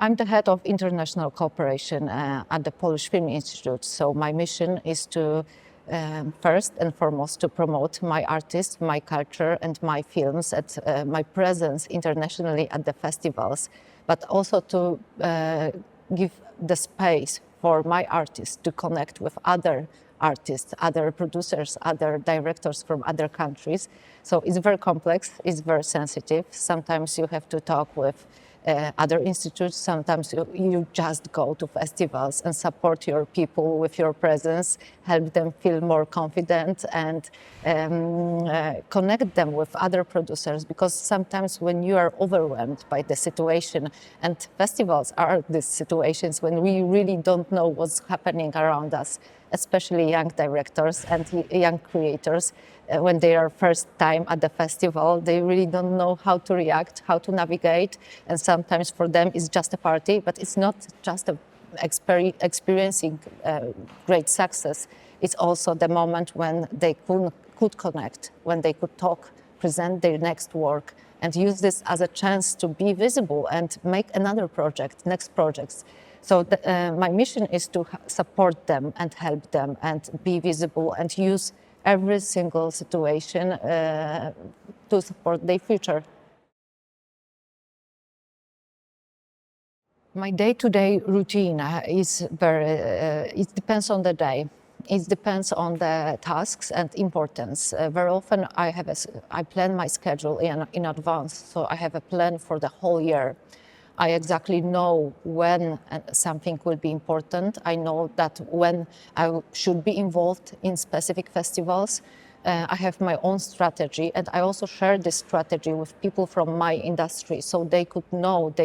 I'm the head of international cooperation at the Polish Film Institute. So my mission is to, first and foremost, to promote my artists, my culture and my films, at my presence internationally at the festivals, but also to give the space for my artists to connect with other artists, other producers, other directors from other countries. So it's very complex, it's very sensitive. Sometimes you have to talk with other institutes, sometimes you just go to festivals and support your people with your presence, help them feel more confident and connect them with other producers, because sometimes when you are overwhelmed by the situation, and festivals are these situations when we really don't know what's happening around us, especially young directors and young creators, when they are first time at the festival, they really don't know how to react, how to navigate, and sometimes for them it's just a party, but it's not just experiencing great success. It's also the moment when they could connect, when they could talk, present their next work, and use this as a chance to be visible and make another project, next projects. So my mission is to support them and help them and be visible and use every single situation to support their future. My day-to-day routine is very, it depends on the day. It depends on the tasks and importance. Very often I plan my schedule in advance, so I have a plan for the whole year. I exactly know when something will be important. I know that when I should be involved in specific festivals. I have my own strategy, and I also share this strategy with people from my industry, so they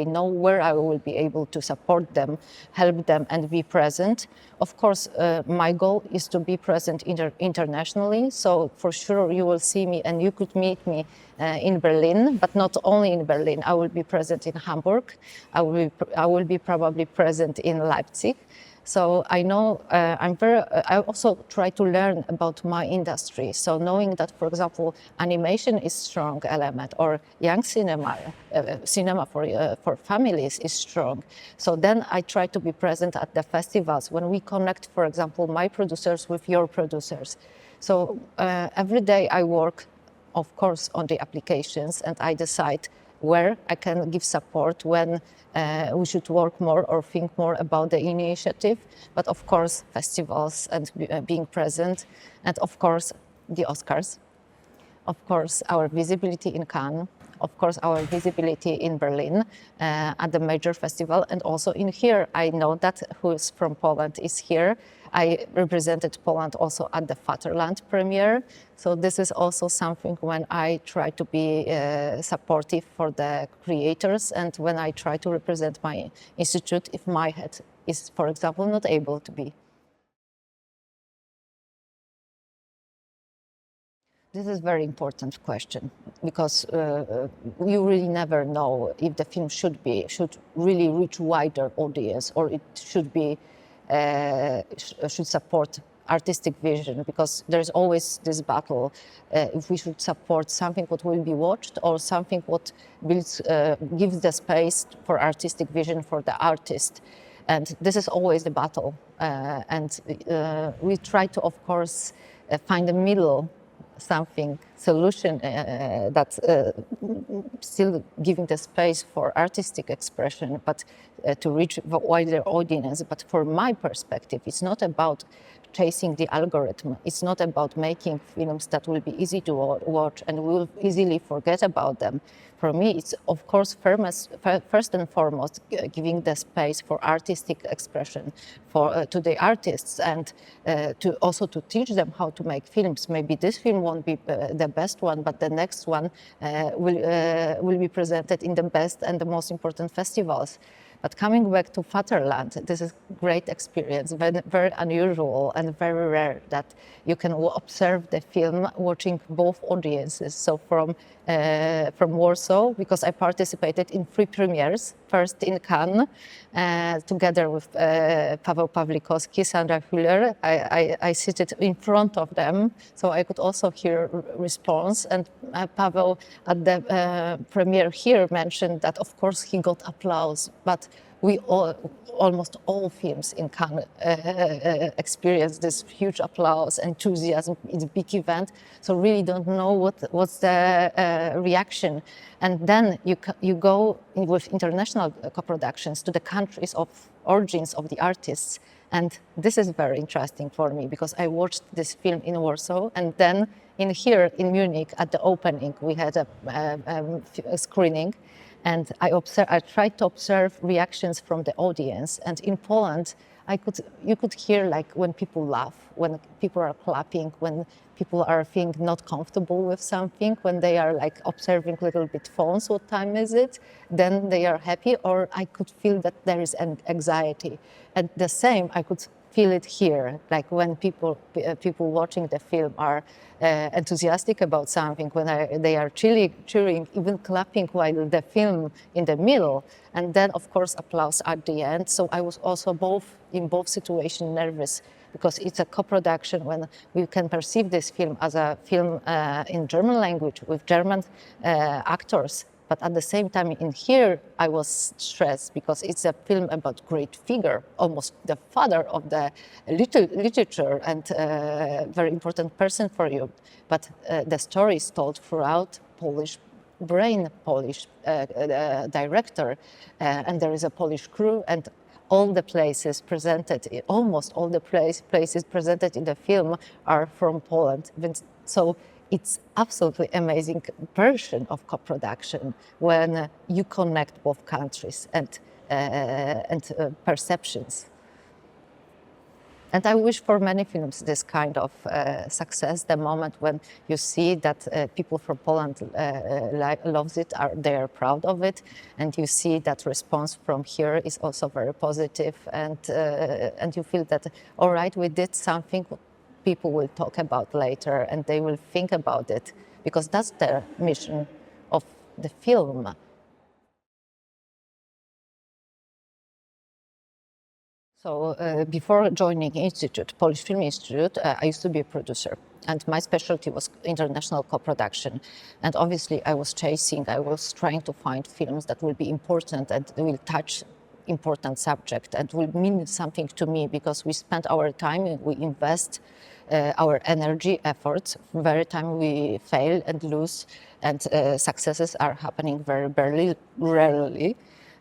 know where I will be able to support them, help them and be present. Of course, my goal is to be present internationally, so for sure you will see me and you could meet me in Berlin, but not only in Berlin. I will be present in Hamburg. I will be probably present in Leipzig. So I know I also try to learn about my industry. So knowing that, for example, animation is strong element, or young cinema for families is strong. So then I try to be present at the festivals when we connect, for example, my producers with your producers. So every day I work, of course, on the applications, and I decide where I can give support, when we should work more or think more about the initiative. But of course, festivals and being present, and of course, the Oscars. Of course, our visibility in Cannes, of course, our visibility in Berlin at the major festival, and also in here. I know that who is from Poland is here. I represented Poland also at the Vaterland premiere. So this is also something when I try to be supportive for the creators, and when I try to represent my institute if my head is, for example, not able to be. This is a very important question, because you really never know if the film should really reach wider audience, or it should support artistic vision, because there's always this battle if we should support something what will be watched, or something what gives the space for artistic vision for the artist. And this is always the battle, and we try to, of course, find a middle solution that's still giving the space for artistic expression, but to reach a wider audience. But for my perspective, it's not about chasing the algorithm. It's not about making films that will be easy to watch and we will easily forget about them. For me, it's of course first and foremost giving the space for artistic expression to the artists, and also to teach them how to make films. Maybe this film won't be the best one, but the next one will be presented in the best and the most important festivals. But coming back to Vaterland, this is a great experience, very unusual and very rare that you can observe the film watching both audiences. So from Warsaw, because I participated in 3 premieres, first in Cannes, together with Paweł Pawlikowski, Sandra Hüller. I seated in front of them, so I could also hear response. And Paweł at the premiere here mentioned that, of course, he got applause, but almost all films in Cannes experience this huge applause, enthusiasm. It's a big event, so really don't know what's the reaction. And then you go with international co-productions to the countries of origins of the artists. And this is very interesting for me because I watched this film in Warsaw, and then here in Munich at the opening we had a screening, and I tried to observe reactions from the audience. And in Poland, you could hear like when people laugh, when people are clapping, when people are feeling not comfortable with something, when they are like observing a little bit phones, what time is it, then they are happy, or I could feel that there is an anxiety. And the same, I could feel it here, like when people watching the film are enthusiastic about something, when they are cheering, even clapping while the film in the middle, and then of course applause at the end. So I was also in both situations nervous, because it's a co-production when we can perceive this film as a film in German language with German actors. But at the same time in here, I was stressed because it's a film about great figure, almost the father of the literature and very important person for you. But the story is told throughout Polish brain, Polish director, and there is a Polish crew, and all the places presented, almost all the places presented in the film are from Poland. So it's absolutely amazing version of co-production when you connect both countries and perceptions. And I wish for many films this kind of success, the moment when you see that people from Poland loves it, they are proud of it, and you see that response from here is also very positive, and you feel that, all right, we did something people will talk about later, and they will think about it, because that's the mission of the film. So before joining Institute, Polish Film Institute, I used to be a producer, and my specialty was international co-production. And obviously I was trying to find films that will be important and will touch important subject and will mean something to me, because we spend our time, we invest our energy, efforts. Very time we fail and lose, and successes are happening very rarely.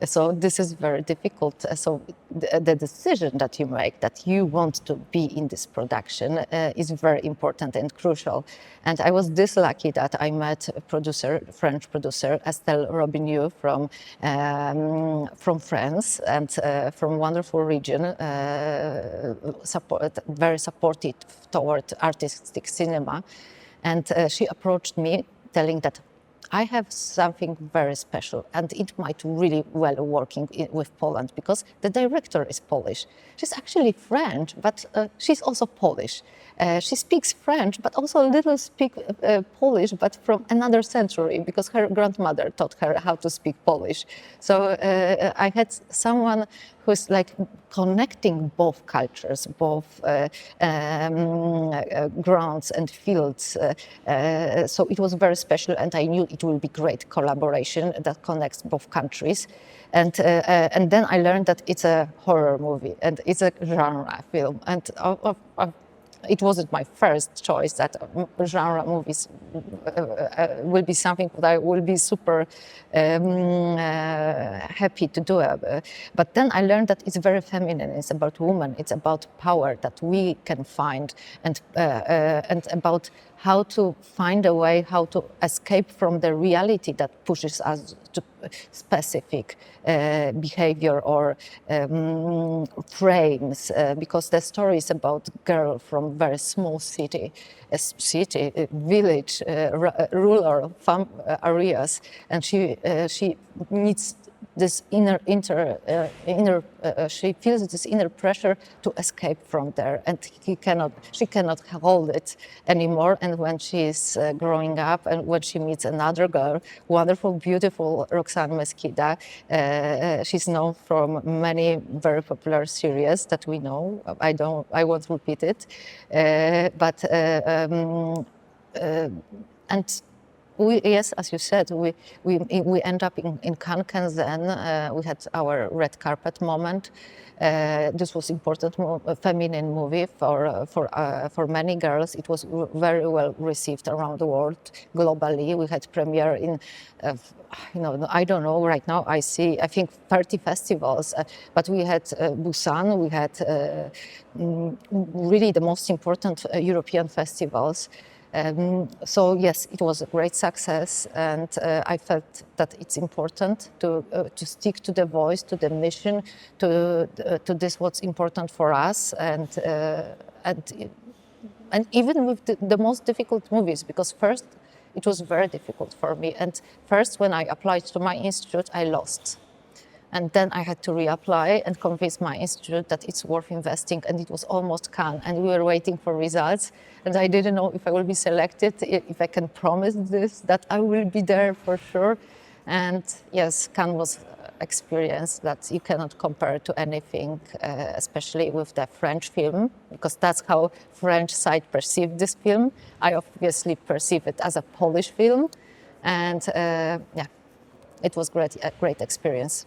So this is very difficult. So the decision that you make, that you want to be in this production, is very important and crucial. And I was this lucky that I met a producer, French producer, Estelle Robineux from France, and from wonderful region, very supportive toward artistic cinema. And she approached me telling that I have something very special, and it might really well working with Poland, because the director is Polish. She's actually French, but she's also Polish. She speaks French, but also a little speak Polish, but from another century, because her grandmother taught her how to speak Polish. So I had someone who's like connecting both cultures, both grounds and fields. So it was very special, and I knew it will be great collaboration that connects both countries. And then I learned that it's a horror movie and it's a genre film. And it wasn't my first choice that genre movies will be something that I will be super happy to do. But then I learned that it's very feminine. It's about women. It's about power that we can find, and about how to find a way how to escape from the reality that pushes us to specific behavior or frames, because the story is about a girl from very small city, village, rural areas, and she needs this she feels this inner pressure to escape from there, and she cannot hold it anymore. And when she is growing up, and when she meets another girl, wonderful, beautiful Roxanne Mesquida, she's known from many very popular series that we know. I won't repeat it, and Yes, as you said, we end up in Cannes, and then we had our red carpet moment. This was important feminine movie for many girls. It was very well received around the world, globally. We had premiere in, I don't know. Right now, I think 30 festivals, but we had Busan. We had really the most important European festivals. So yes, it was a great success, and I felt that it's important to stick to the voice, to the mission, to this what's important for us, and even with the most difficult movies, because first it was very difficult for me, and first when I applied to my institute, I lost. And then I had to reapply and convince my institute that it's worth investing, and it was almost Cannes, and we were waiting for results, and I didn't know if I will be selected, if I can promise this, that I will be there for sure. And yes, Cannes was experience that you cannot compare to anything, especially with the French film, because that's how French side perceived this film. I obviously perceive it as a Polish film, and yeah, it was a great experience.